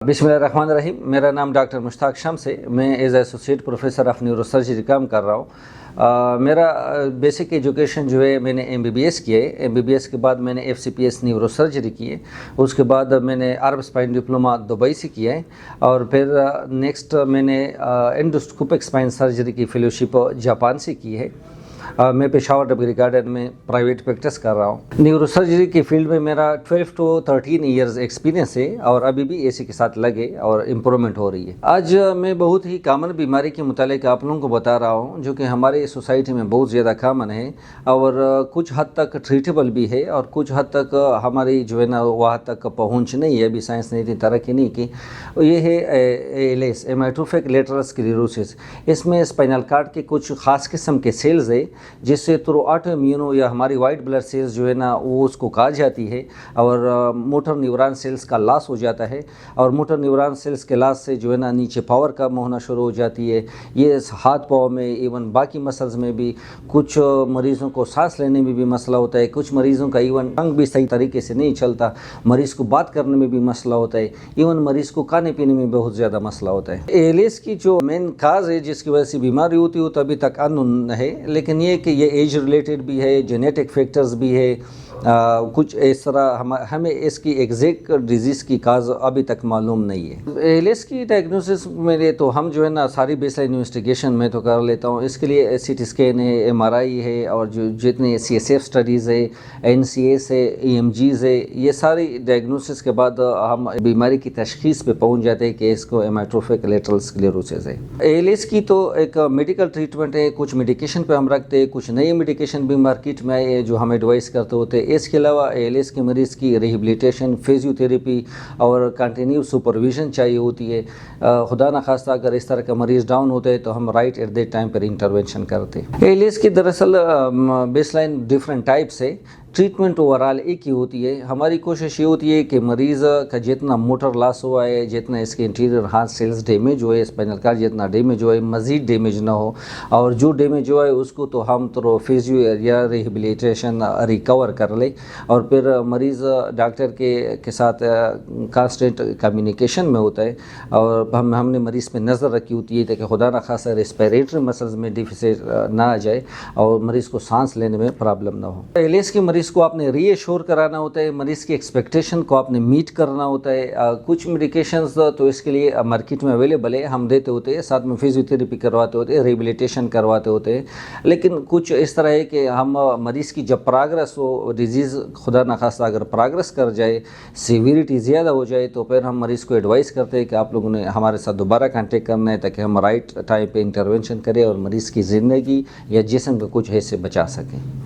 बिस्मिल्लाहिर्रहमानिर्रहीम। मेरा नाम डॉक्टर मुश्ताक शम्स है। मैं as associate professor of neurosurgery काम कर रहा हूँ। मेरा बेसिक एजुकेशन जो है मैंने एमबीबीएस किया है। एमबीबीएस के बाद मैंने एफसीपीएस न्यूरो सर्जरी की है। उसके बाद मैंने आर्म स्पाइन डिप्लोमा दुबई से किया है और फिर नेक्स्ट मैंने एंडोस्कोपिक स्पाइन सर्जरी की फेलोशिप जापान से की है। मैं पेशावर डबरी गार्डन में प्राइवेट प्रैक्टिस कर रहा हूँ। न्यूरो सर्जरी की फील्ड में मेरा 12 to 13 ईयर्स एक्सपीरियंस है और अभी भी एसी के साथ लगे और इम्प्रूवमेंट हो रही है। आज मैं बहुत ही कॉमन बीमारी के मुतालिक आप लोगों को बता रहा हूँ जो कि हमारे सोसाइटी में बहुत ज़्यादा कॉमन है और कुछ हद तक ट्रीटेबल भी है और कुछ हद तक हमारी जो है ना वहाँ तक पहुँच नहीं है, अभी साइंस ने इतनी तरक्की नहीं की। ये है एएलएस, एमाइट्रोफिक लेटरल स्क्लेरोसिस। इसमें स्पाइनल कार्ड के कुछ ख़ास किस्म के सेल्स है जिससे थ्रू ऑटोइम्यूनो या हमारी वाइट ब्लड सेल्स जो है ना वो उसको कहा जाती है और मोटर न्यूरॉन सेल्स का लॉस हो जाता है और मोटर न्यूरॉन सेल्स के लॉस से जो है ना नीचे पावर कम होना शुरू हो जाती है। ये हाथ पाँव में इवन बाकी मसल्स में भी, कुछ मरीज़ों को सांस लेने में भी मसला होता है, कुछ मरीज़ों का इवन टंग भी सही तरीके से नहीं चलता, मरीज़ को बात करने में भी मसला होता है, इवन मरीज़ को खाने पीने में बहुत ज़्यादा मसला होता है। एएलएस की जो मेन काज है जिसकी वजह से बीमारी होती है वो तो अभी तक अननोन है, लेकिन ये कि ये एज रिलेटेड भी है, जेनेटिक फैक्टर्स भी है। कुछ इस तरह हमें इसकी एग्जैक्ट डिजीज़ की काज अभी तक मालूम नहीं है। एएलएस की डायग्नोसिस में तो हम जो है ना सारी बेसलाइन इन्वेस्टिगेशन में तो कर लेता हूँ। इसके लिए सीटी स्कैन है, एमआरआई है और जो जितने सीएसएफ स्टडीज़ है, एनसीएस है, ईएमजीज़ है, ये सारी डायग्नोसिस के बाद हम बीमारी की तशखीस पे पहुँच जाते हैं कि इसको एमाइट्रोफिक लेटरल स्क्लेरोसिस है। एएलएस की तो एक मेडिकल ट्रीटमेंट है, कुछ मेडिकेशन पे हम रखते हैं, कुछ नए मेडिकेशन भी मार्केट में आए हैं जो हम एडवाइस करते होते हैं। इसके अलावा एएलएस के मरीज़ की रिहेबिलिटेशन, फिजियोथेरेपी और कंटिन्यू सुपरविजन चाहिए होती है। खुदा न खास्ता अगर इस तरह का मरीज़ डाउन होते हैं तो हम राइट एट दैट टाइम पर इंटरवेंशन करते हैं। एएलएस की दरअसल बेसलाइन डिफरेंट टाइप्स है, ट्रीटमेंट ओवरऑल एक ही होती है। हमारी कोशिश ये होती है कि मरीज़ का जितना मोटर लॉस हुआ है, जितना इसके इंटीरियर हार्ट सेल्स डैमेज हुए, स्पाइनल कार्ड जितना डैमेज हुआ है, मज़ीद डैमेज ना हो और जो डैमेज हुआ है उसको तो हम तो फिजियो या रिहेबिलिटेशन रिकवर कर ले और फिर मरीज़ डॉक्टर के साथ कांस्टेंट कम्युनिकेशन में होता है और हमने मरीज़ पे नज़र रखी होती है ताकि खुदा न खासा रेस्पिरेटरी मसल्स में डिफिसिट ना आ जाए और मरीज़ को सांस लेने में प्रॉब्लम ना हो। एएलएस के मरीज़ को आपने रीएश्योर कराना होता है, मरीज़ की एक्सपेक्टेशन को आपने मीट करना होता है। कुछ मेडिकेशंस तो इसके लिए मार्केट में अवेलेबल है, हम देते होते हैं, साथ में फिजियोथेरेपी करवाते होते हैं, रिहेबिलिटेशन करवाते होते हैं। लेकिन कुछ इस तरह है कि हम मरीज़ की जब प्रोग्रेस हो, डिजीज़ खुदा न खास्ता अगर प्रोग्रेस कर जाए, सीवियरिटी ज़्यादा हो जाए तो फिर हम मरीज़ को एडवाइस करते हैं कि आप लोगों ने हमारे साथ दोबारा कांटेक्ट करना है ताकि हम राइट टाइम पे इंटरवेंशन करें और मरीज़ की ज़िंदगी या जिस्म का कुछ हिस्से बचा सकें।